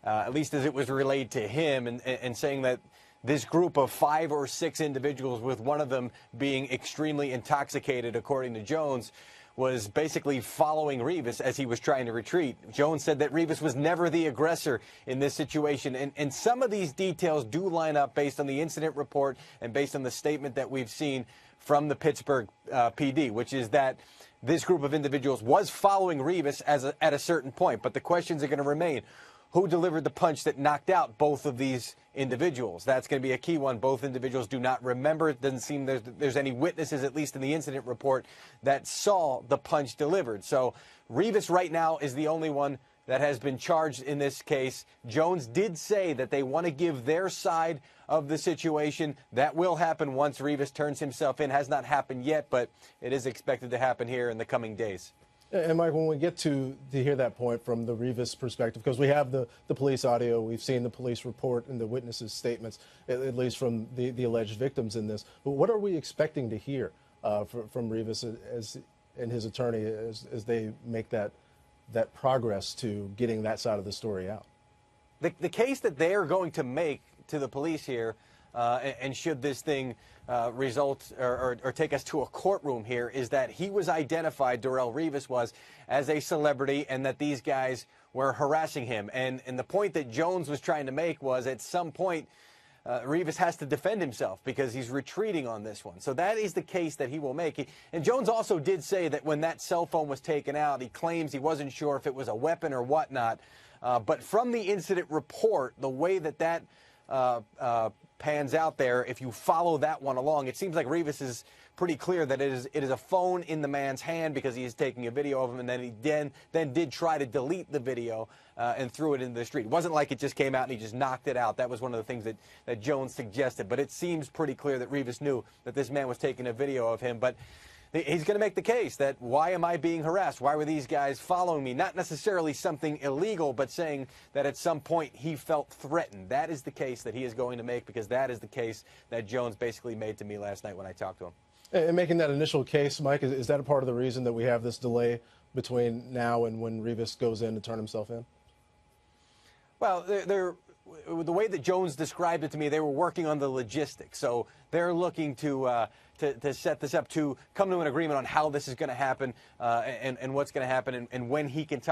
at least as it was relayed to him, and saying that this group of 5 or 6 individuals, with one of them being extremely intoxicated, according to Jones, was basically following Revis as he was trying to retreat. Jones said that Revis was never the aggressor in this situation. And some of these details do line up based on the incident report and based on the statement that we've seen from the Pittsburgh PD, which is that this group of individuals was following Revis at a certain point. But the questions are going to remain. Who delivered the punch that knocked out both of these individuals? That's going to be a key one. Both individuals do not remember. It doesn't seem there's any witnesses, at least in the incident report, that saw the punch delivered. So Revis right now is the only one that has been charged in this case. Jones did say that they want to give their side of the situation. That will happen once Revis turns himself in. Has not happened yet, but it is expected to happen here in the coming days. And Mike, when we get to hear that point from the Revis perspective, because we have the police audio, we've seen the police report and the witnesses' statements, at least from the alleged victims in this. But what are we expecting to hear from Revis and his attorney as they make that progress to getting that side of the story out? The case that they are going to make to the police here, and should this thing result or take us to a courtroom here, is that he was identified, Darrelle Revis was, as a celebrity, and that these guys were harassing him. And the point that Jones was trying to make was, at some point, Revis has to defend himself because he's retreating on this one. So that is the case that he will make. And Jones also did say that when that cell phone was taken out, he claims he wasn't sure if it was a weapon or whatnot. But from the incident report, the way that pans out there, if you follow that one along, it seems like Revis is pretty clear that it is a phone in the man's hand because he is taking a video of him, and then he then did try to delete the video and threw it into the street. It wasn't like it just came out and he just knocked it out. That was one of the things that Jones suggested. But it seems pretty clear that Revis knew that this man was taking a video of him. But he's going to make the case that, why am I being harassed? Why were these guys following me? Not necessarily something illegal, but saying that at some point he felt threatened. That is the case that he is going to make, because that is the case that Jones basically made to me last night when I talked to him. And making that initial case, Mike, is that a part of the reason that we have this delay between now and when Revis goes in to turn himself in? Well, the way that Jones described it to me, they were working on the logistics. So they're looking to set this up, to come to an agreement on how this is going to happen and what's going to happen and when he can